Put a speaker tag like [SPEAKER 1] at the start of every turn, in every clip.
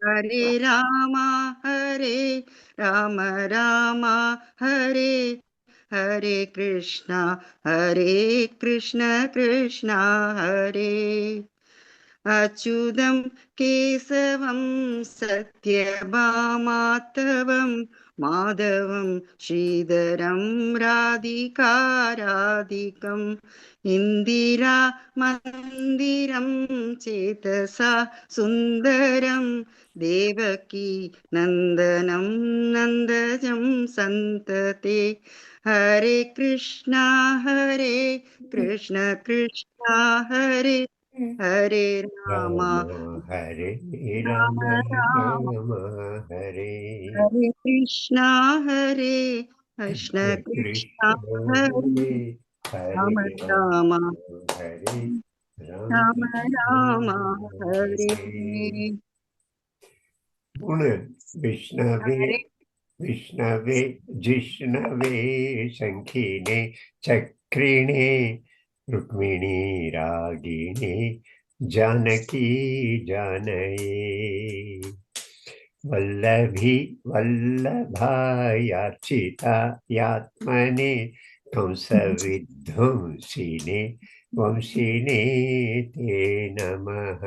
[SPEAKER 1] Hare Rama, Hare Rama, Rama Hare Hare Krishna, Krishna Hare Achyutam Kesavam Satyabhamaatavam Madhavam Sridharam Radhikaradhikam Indira Mandiram Chetasa Sundaram Devaki Nandanam Nandajam Santate Hare Krishna Krishna Hare Hare Rama,
[SPEAKER 2] Rama Hare
[SPEAKER 1] Rama
[SPEAKER 2] Rama
[SPEAKER 1] Rama,
[SPEAKER 2] Rama Hare
[SPEAKER 1] Hare Krishna, Krishna
[SPEAKER 2] Hare
[SPEAKER 1] Krishna,
[SPEAKER 2] Krishna
[SPEAKER 1] Hare
[SPEAKER 2] Hare Hare
[SPEAKER 1] Rama Rama,
[SPEAKER 2] Hare Rama
[SPEAKER 1] Rama Rama, Hare
[SPEAKER 2] Hare மூணு விஷ்ணவே
[SPEAKER 1] Hare
[SPEAKER 2] விஷ்ணவே ஜிஷ்ணவே சங்கினே சக்ரிணே Rukmini Ragini Janaki ஜானயே Vallabhi வல்லபாயார்ச்சிதா யாத்மனே கம்சவித்வம்சினே வம்சினே தே நமः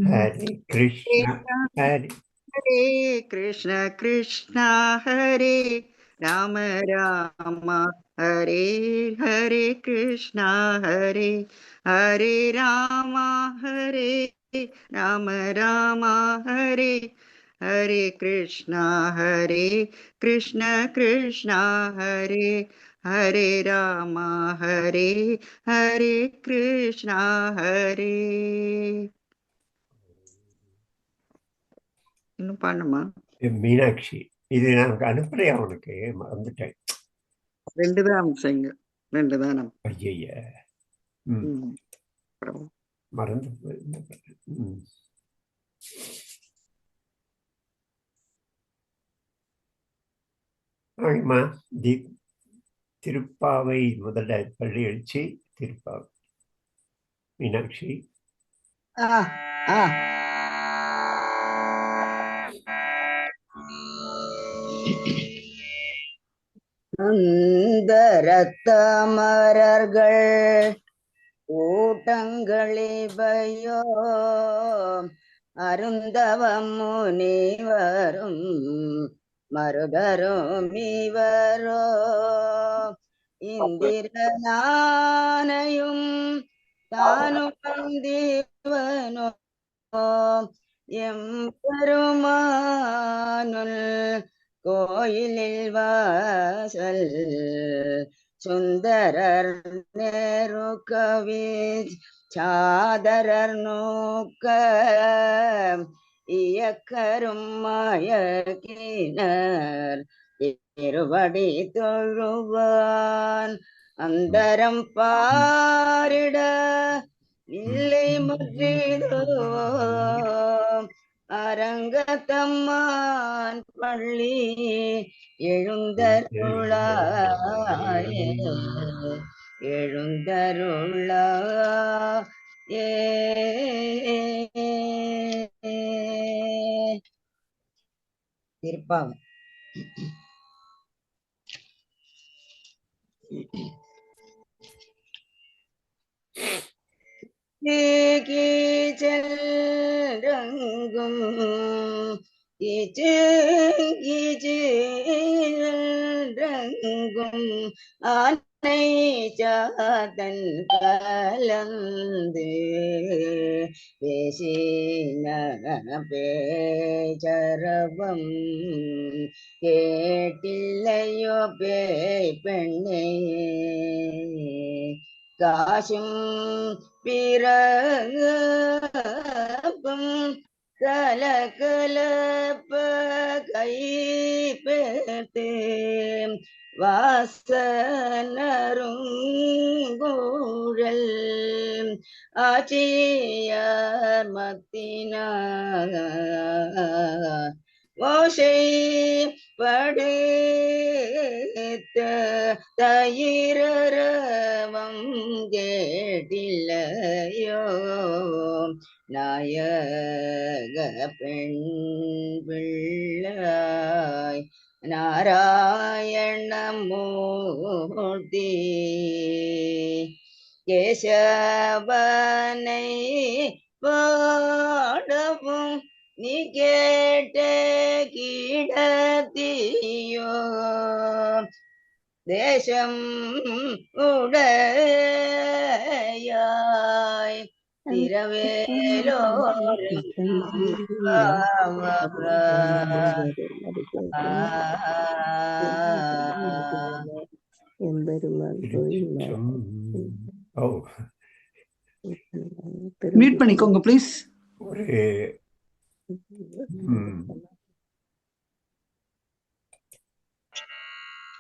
[SPEAKER 2] Hare Krishna Hare
[SPEAKER 1] Hare Krishna, Krishna Hare Rama Rama, Hare Hare Krishna, Hare Hare Rama, Hare Rama Rama, Hare Hare Krishna, Krishna Hare Hare Rama, Hare Hare Krishna, Hare. இன்னும் பண்ணுமா?
[SPEAKER 2] மீனாட்சி இது நான் அனுப்புறேன் அவனுக்கு மறந்துட்டேன்.
[SPEAKER 1] 2 தான் அம்சங்க. 2 தான் நம்ம.
[SPEAKER 2] ஐய மறந்து ஆமா திருப்பாவை முதல்ல பள்ளி எழுச்சி திருப்பாவை மீனாட்சி
[SPEAKER 3] அந்தரத்தமரர்கள் கூட்டங்களிவையோ அருந்தவம் முனிவரும் மருகரும் இவரோ இந்திரனானையும் தானும் வந்திவனோ எம்பெருமானுள் கோயிலில் வாசல் சுந்தரர் நேருக்கவி சாதரர் நோக்க இயக்கரும் மயக்கினர் இருபடி தொழுவான் அந்தரம் பாரிட இல்லை முற்றிதோ அரங்கத்தம்மான் பள்ளி எழுந்தருளா திருப்பாவை செல்றங்கும் ரங்கும் ஆனை சாதன் கலந்து பேசின பேச்சரவம் கேட்டில்லையோ பேய் பெண்ணே காசும் பிறகும் கலகலப்ப கை பேத்து வாசனருங்கூழல் ஆச்சியார் மத்தினார் ஓசை படுத்த தயிரவம் கேட்டில்லையோ நாயக பெண் பிள்ளாய் நாராயணமூர்த்தி கேசவனை பாடவும் நீ கேட்ட கீழத்தியோ தேசம் உடையாய் திரவேலோரும்
[SPEAKER 4] எம்பெருமான் கோயில்
[SPEAKER 2] ஓ
[SPEAKER 1] மியூட் பண்ணிக்கோங்க ப்ளீஸ்.
[SPEAKER 2] ஒரு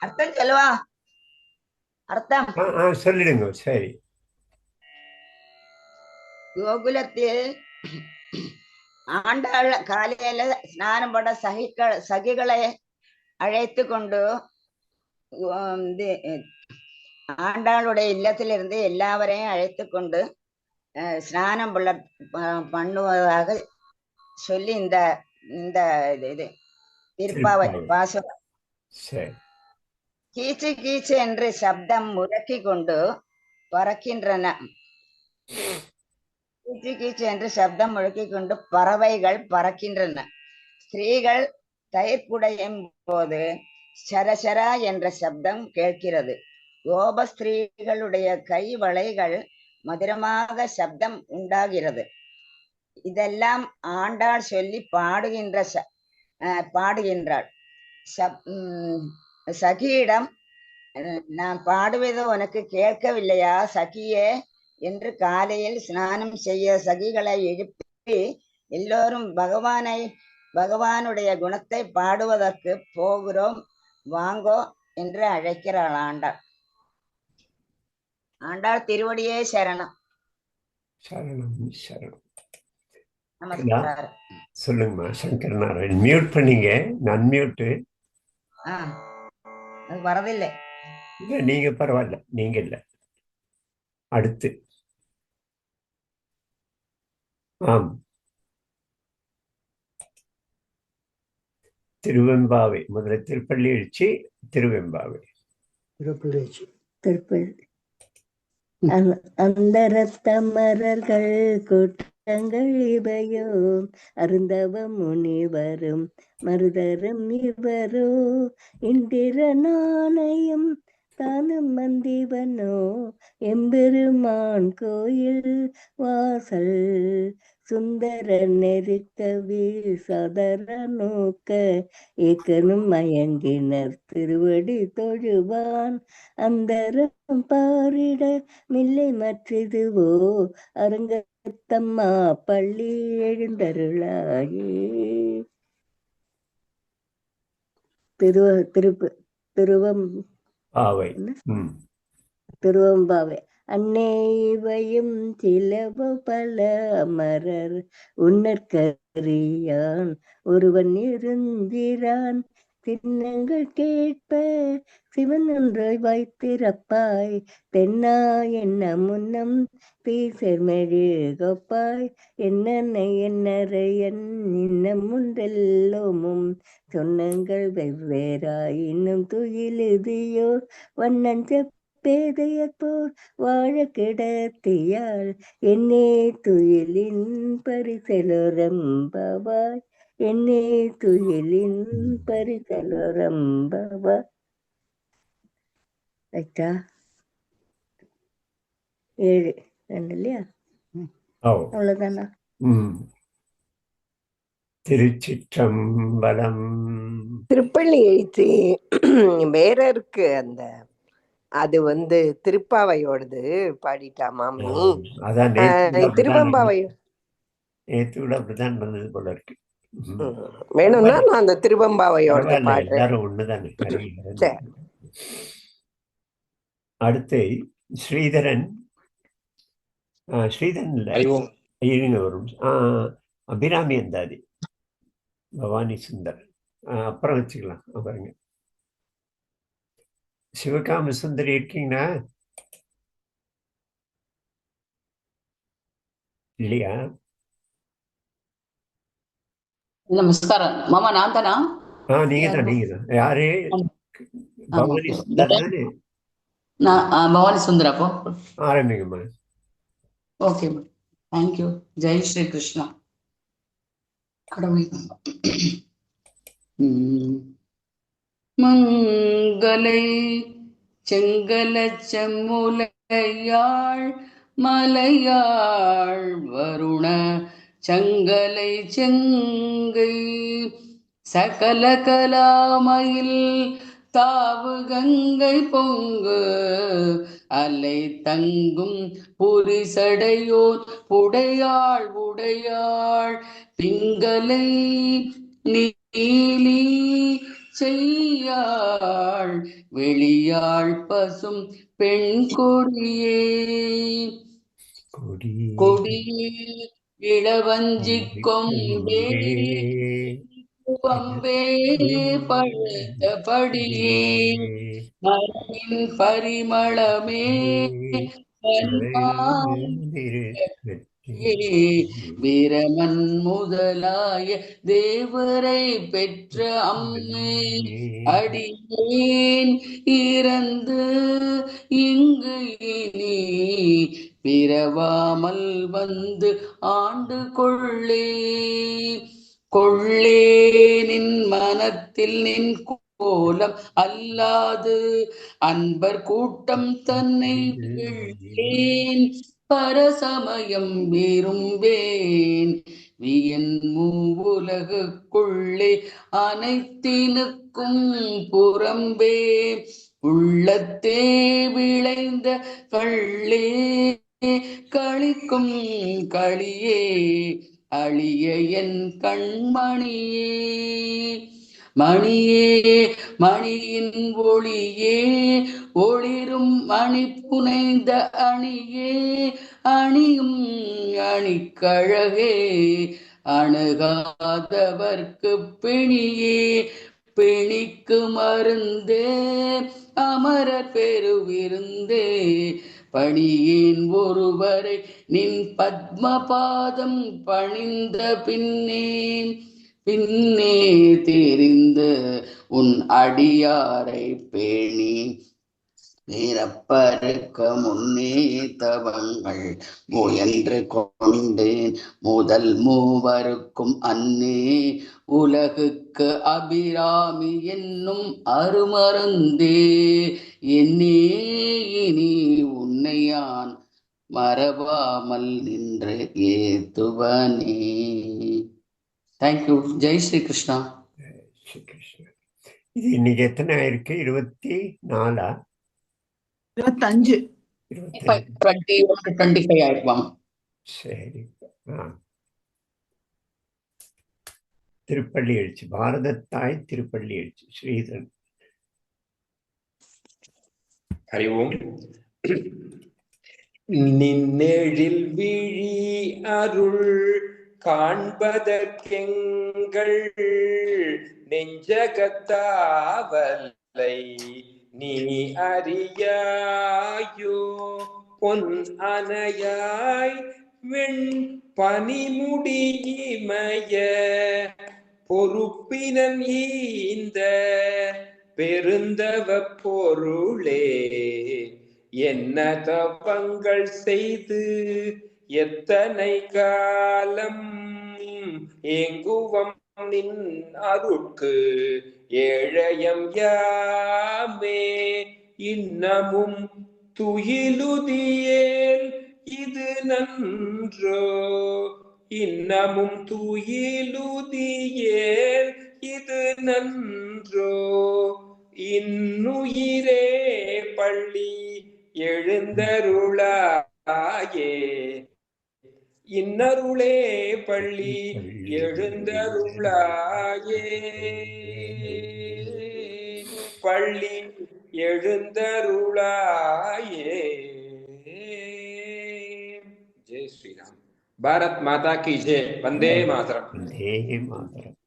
[SPEAKER 3] அர்த்தம் சொல்லுவா. அர்த்தம்
[SPEAKER 2] சொல்லிடுங்க. சரி.
[SPEAKER 3] கோகுலத்தில் ஆண்டாள் காலையில ஸ்நானம் பண்ண சகிகளை அழைத்து கொண்டு ஆண்டாளுடைய இல்லத்திலிருந்து எல்லாவரையும் அழைத்து கொண்டு ஸ்நானம் பண்ணுவதாக சொல்லி இந்த இந்த இது திருப்பாவை பாசுரம். கீச்சு கீச்சு என்று சப்தம் முழக்கி கொண்டு பறக்கின்றன. கீச்சு கீச்சு என்று சப்தம் முழக்கி கொண்டு பறவைகள் பறக்கின்றன. ஸ்திரீகள் தயிர் குடையும் போது சரசரா என்ற சப்தம் கேட்கிறது. கோப ஸ்திரீகளுடைய கை வளைகள் மதுரமாக சப்தம் உண்டாகிறது. இதெல்லாம் ஆண்டாள் சொல்லி பாடுகின்றாள். சகியிடம், நான் பாடுவது உனக்கு கேட்கவில்லையா சகியே என்று காலையில் ஸ்நானம் செய்ய சகிகளை எழுப்பி எல்லோரும் பகவானுடைய குணத்தை பாடுவதற்கு போகிறோம், வாங்கோ என்று அழைக்கிறாள் ஆண்டாள். ஆண்டாள் திருவடியே சரணம்.
[SPEAKER 2] சரணம் சரணம்.
[SPEAKER 3] நமஸ்காரம்.
[SPEAKER 2] சொல்லுங்கம்மா. சங்கர் நாராயண் மியூட் பண்ணீங்க. அன்மியூட்டு.
[SPEAKER 3] அது வரதில்லை.
[SPEAKER 2] இல்ல, நீங்க பரவாயில்ல. நீங்க இல்ல. அடுத்து ஆம், திருவெம்பாவை. முதல்ல திருப்பள்ளி எழுச்சி, திருவெம்பாவை.
[SPEAKER 4] திருப்பள்ளி அந்தரத்தமரர்கள் கூட்டங்கள் இவையோ அருந்தவம் முனிவரும் மருதரும் இவரோ இந்திர நாணயம் தானும் மந்திவனோ எம்பெருமான் கோயில் வாசல் சுந்தர நெருக்கவி சதர நோக்க ஏக்கனும் மயங்கினர் திருவடி தொழுவான் அந்தரம் பாரிட மில்லை மற்றிதுவோ அரங்கத்தம்மா பள்ளி எழுந்தருளாயே. திருவம்பாவை. அன்னே இவையும் சிலவ பல அமரர் உன்னற்கரியான் ஒருவன் இருந்திரான் சின்னங்கள் கேட்ப சிவன் ஒன்றை வைத்திருப்பாய் தென்னா என்ன முன்னம் தீசெர்மெழுகப்பாய் என்னை என்னரை என் இன்னம் ஒன்றெல்லோமும் சொன்னங்கள் வெவ்வேறாய் இன்னும் துயிலுதியோ வண்ணன் பேதையற்போர் வாழ கிடத்தியாள் என்னே துயிலின் பரிசலோரம்பவாய் என்னே துயிலின் பரிசலோரம்பவாய். ரைட்டா? 7 இல்லையா? அவ்வளவுதானா?
[SPEAKER 2] திருச்சிற்றம்பலம்.
[SPEAKER 5] திருப்பள்ளி எழுச்சி வேற இருக்கு. அது திருப்பாவையோடது பாடிட்டாமாம். நீ திருவம்பாவை
[SPEAKER 2] அப்படிதான் இருந்தது போல இருக்கு.
[SPEAKER 5] வேணும்னா நான் அந்த திருவம்பாவையோட பாடுறேன்.
[SPEAKER 2] ஒண்ணுதானே. அடுத்து ஸ்ரீதரன். ஸ்ரீதரன் வரும். அபிராமி அந்தாதி, பவானி சுந்தர். அப்புறம் வச்சுக்கலாம். பாருங்க, சிவகாம சுந்தரி இருக்கீங்களா? இல்லையா?
[SPEAKER 6] நமஸ்காரம் மாமா, நான் தானா?
[SPEAKER 2] நீங்க தான், நீங்க தான். யாரு?
[SPEAKER 6] ஆமா,
[SPEAKER 2] பவானி சுந்தர் தானே?
[SPEAKER 6] நான் பவானி சுந்தர். அப்போ
[SPEAKER 2] ஆரம்பிங்கம்மா.
[SPEAKER 6] Okay, thank you. ஜெய் ஸ்ரீ கிருஷ்ணா. கடவுளை மங்களை செங்கல செம்முலையாள் மலையாள் வருண சங்கலை செங்கை சகல கலாமயில் தாவு கங்கை பொங்கு அலை தங்கும் புரிசடையோர் உடையாள் உடையாள் பிங்களை நீலி செய்யாள் வெளியாள் பசும் பெண் கொடியே கொடியே இளவஞ்சி கொம்பே வம்பே பழுத்தபடியே மரபின் பரிமளமே வீரமன் முதலாய தேவரை பெற்ற அம்மே அடியேன் இறந்து இங்கு இனி பிறவாமல் வந்து ஆண்டு கொள்ளே கொள்ளே நின் மனத்தில் நின் கோலம் அல்லாது அன்பர் கூட்டம் தன்னை வெள்ளேன் பரசமயம் விரும்பேன் வியன் மூவுலகுக்குள்ளே அனைத்தினுக்கும் புறம்பே உள்ளத்தே விளைந்த கள்ளே களிக்கும் களியே அழிய என் கண்மணியே மணியே மணியின் ஒளியே ஒளிரும் மணி புனைந்த அணியே அணியும் அணிக்கழகே அணுகாதவர்க்கு பிணியே பிணிக்கு மருந்தே அமரர் பெருவிருந்தே பணியேன் ஒருவரை நின் பத்மபாதம் பணிந்த பின்னே பின்னே தெரிந்து உன் அடியாரை பேணி நிரப்பருக்க முன்னே தவங்கள் முயன்று கொண்டேன் முதல் மூவருக்கும் அன்னே உலகுக்கு அபிராமி என்னும் அருமருந்தே என்னே இனி உன்னையான் மறவாமல் நின்று ஏத்துவனே. தேங்க்யூ. ஜெய் ஸ்ரீ கிருஷ்ணா.
[SPEAKER 2] ஸ்ரீ கிருஷ்ணா. இது இன்னைக்கு எத்தனை ஆயிருக்கு? 24?
[SPEAKER 1] 25.
[SPEAKER 6] 25 ஆயிடுவாங்க.
[SPEAKER 2] சரி. திருப்பள்ளி எழுச்சி, பாரதத்தாய் திருப்பள்ளி எழுச்சி. ஸ்ரீதரன்.
[SPEAKER 7] ஹரி ஓம். நின்னெழில் விழி அருள் காண்பதற்கெங்கள் நெஞ்சகத்தாவலை நீ அறியாயோ பொன் அனையாய் வெண் பனிமுடியிமய பொறுப்பினன் ஈந்த பெருந்தவ பொருளே என்ன தவங்கள் செய்து எத்தனை காலம் எங்குவம் நின் அருட்கு ஏழையம் யாமே இன்னமும் துயிலுதியேல் இது நன்றோ இன்னமும் துயிலுதியேல் இது நன்றோ இன்னுயிரே பள்ளி எழுந்தருளாயே இன்னருளே பள்ளி எழுந்தருளாயே பள்ளி எழுந்தருளாயே. ஜெய் ஸ்ரீராம். பாரத் மாதா கி ஜெய். வந்தே மாதரம்.
[SPEAKER 2] வந்தே மாதரம்.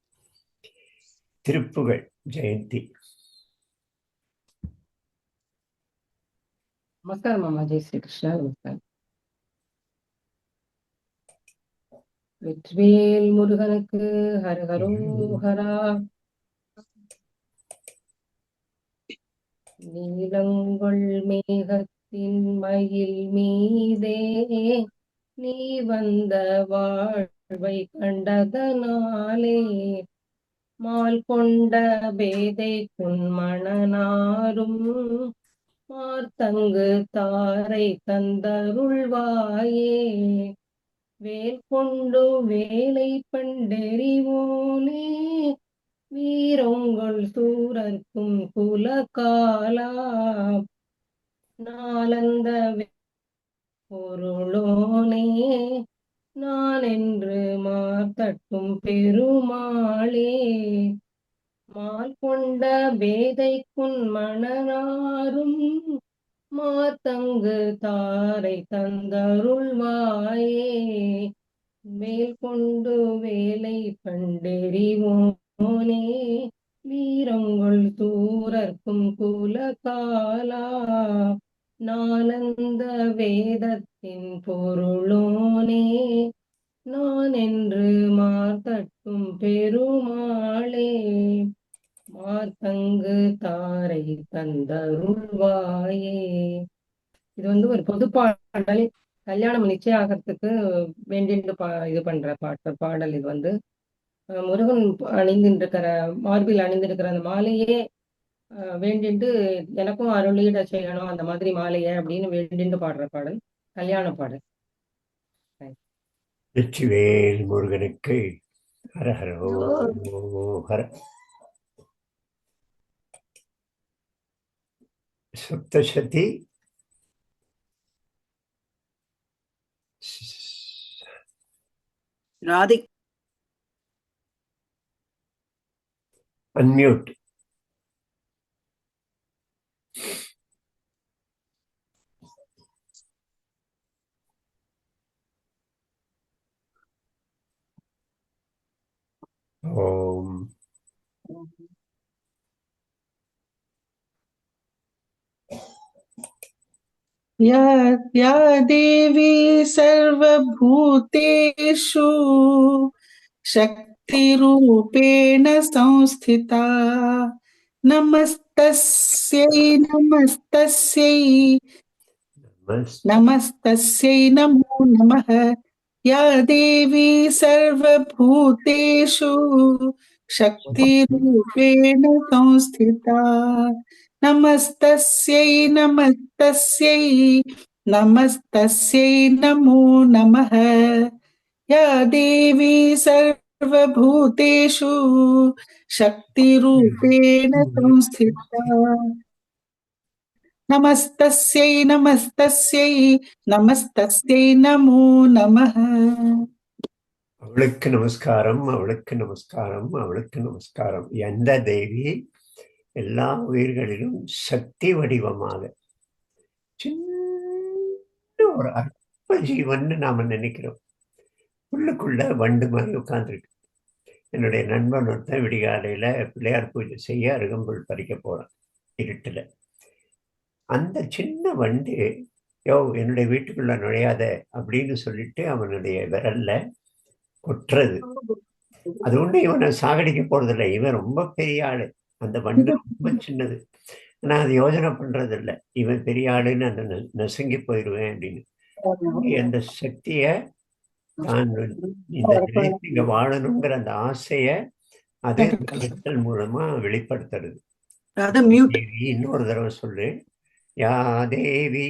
[SPEAKER 2] திருப்புகழ் ஜெயந்தி.
[SPEAKER 8] நமஸ்காரம் மாமா. ஜெய் ஸ்ரீ கிருஷ்ணா. நமஸ்காரம். வெற்றிவேல் முருகனுக்கு ஹரஹரோஹரா. நீலங்கொள் மேகத்தின் மயில் மீதே நீ வந்த வாழ்வை கண்டதனாலே மால் கொண்ட பேதை குன்மணனாரும் மார்த்தங்கு தாரை தந்தருள்வாயே. வேல் கொண்டு வேலை பண்டெறிவோனே வீரொங்கொள் சூரர்க்கும் குலகாலா. நாளந்த பொருளோனே நான் என்று மார்த்தட்டும் பெருமாளே. மால் கொண்ட பேதைக்குன் மணனாரும் மாத்தங்கு தாரை தந்தருள்வாயே. வேல் கொண்டு வேலை பண்டெறிவோனே வீரங்கொள் தூரர்க்கும் குலகாலா. நாளந்த வேதத்தின் பொருளோனே நான் என்று மார்த்தட்டும் பெருமாளே. மார்த்தங்கு தாரை தந்தருள்வாயே. இது ஒரு பொது பாடல். கல்யாணம் நிச்சயாகத்துக்கு வேண்டிட்டு இது பண்ற பாடல். இது முருகன் அணிந்திருக்கிற மார்பில் அணிந்திருக்கிற அந்த மாலையே வேண்டிட்டு எனக்கும் அருளீட செய்யணும் அந்த மாதிரி மாலைய அப்படின்னு வேண்டிட்டு பாடுற பாடல், கல்யாண பாடல்.
[SPEAKER 2] வெற்றிவேல் முருகனுக்கு ஹரஹரோஹர. சப்தசதி
[SPEAKER 1] ராதி
[SPEAKER 2] அன்மியூட். ஓம்
[SPEAKER 9] या देवी सर्वभूतेषु शक्तिरूपेण संस्थिता नमस्तस्यै नमस्तस्यै नमस्तस्यै नमो नमः। या देवी सर्वभूतेषु शक्तिरूपेण संस्थिता नमस्तस्यै नमस्तस्यै नमस्तस्यै नमो नमः। या देवी सर्वभूतेषु शक्तिरूपेण संस्थिता नमस्तस्यै नमस्तस्यै नमस्तस्यै नमो नमः।
[SPEAKER 2] அவளுக்கு நமஸ்காரம், அவளுக்கு நமஸ்காரம், அவளுக்கு நமஸ்காரம். எந்த தேவி எல்லா உயிர்களிலும் சக்தி வடிவமாக சின்ன ஒரு அற்ப ஜீவன் நாம நினைக்கிறோம். உள்ளுக்குள்ள வண்டு மாதிரி உட்கார்ந்துருக்கு. என்னுடைய நண்பன் ஒருத்தன் விடிகாலையில பிள்ளையார் பூஜை செய்ய அருகம்புல் பறிக்க போறான் இருட்டுல. அந்த சின்ன வண்டு என்னுடைய வீட்டுக்குள்ள நுழையாத அப்படின்னு சொல்லிட்டு அவனுடைய விரல்ல கொட்டுறது. அது ஒண்ணு இவனை சாகடிக்க போறதில்லை. இவன் ரொம்ப பெரிய ஆளு, அந்த வண்டு ரொம்ப சின்னது. ஆனா அது யோசனை பண்றது இல்லை, இவன் பெரிய ஆளுன்னு அந்த நசுங்கி போயிடுவேன் அப்படின்னு. அந்த சக்திய தான் இந்த நிலையத்தில் இங்க வாழணுங்கிற அந்த ஆசைய அது கருத்தல் மூலமா வெளிப்படுத்துறது. இன்னொரு தடவை சொல்லு. யா தேவி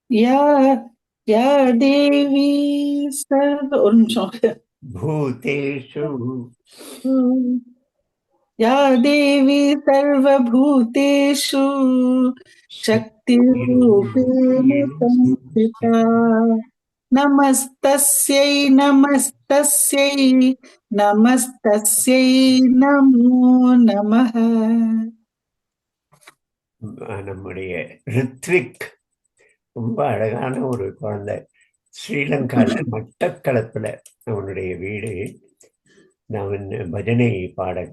[SPEAKER 9] या देवी सर्व
[SPEAKER 2] भूतेषु
[SPEAKER 9] या देवी सर्वभूतेषु शक्तिरूपेण संस्थिता नमस्तस्यै नमस्तस्यै नमस्तस्यै नमो नमः।
[SPEAKER 2] நம்முடைய ரித்விக் ரொம்ப அழகான ஒரு குழந்தை. ஸ்ரீலங்கால மட்டக்களப்புல அவனுடைய வீடு. அவன் பஜனை பாடல்.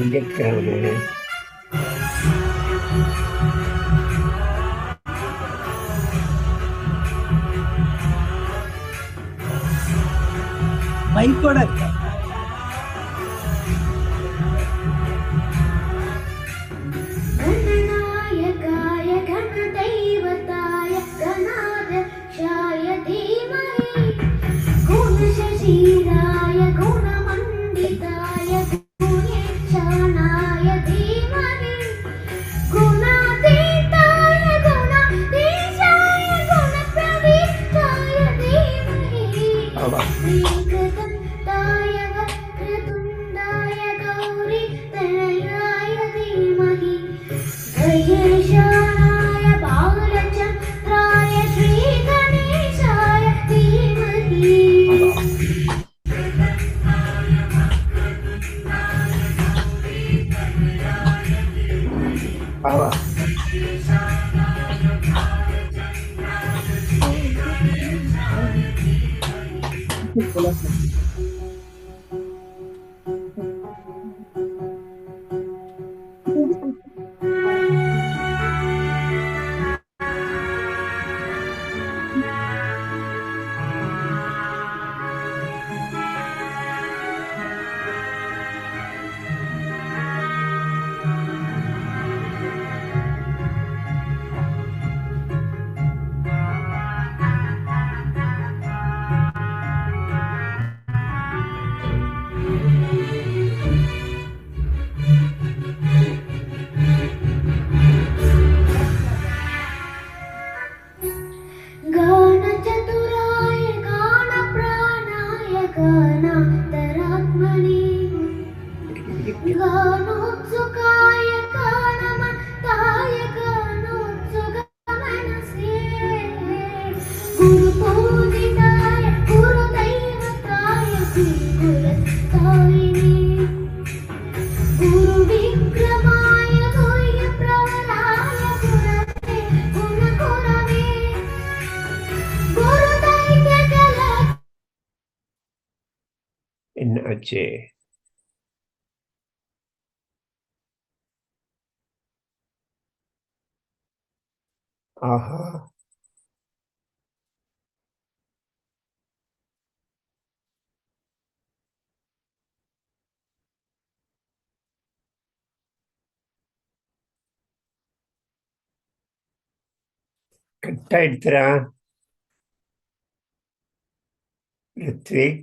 [SPEAKER 2] இங்க இருக்கிறவனு
[SPEAKER 9] மைக்கோட இருக்க
[SPEAKER 10] गणनायकाय गणदैवताय गणाध्यक्षाय धीमहि गुणशशीलाय गुणमण्डिताय गुणेच्छानाय धीमहि गुणातीताय गुणाधीशाय गुणप्रविष्टाय धीमहि श्रीकृतन्ताय वक्रतुण्डाय गौरीतनयाय धीमहि गणेशाय बालचन्द्राय श्रीगणेशाय धीमहि गानचतुराय गानप्राणाय गानान्तरात्मने गानोत्सुकाय गानमत्ताय गानोत्सुकमनसे गुरुपूजिताय गुरुदैवताय गुरुकुलस्थायिने गुरुविक्रमाय गुह्यप्रवराय गुरवे गुणगुरवे गुरुदैत्यकला
[SPEAKER 2] என்ன ஆச்சு? ஆஹா, கட் ஆயிடுச்சுடா ரித்விக்.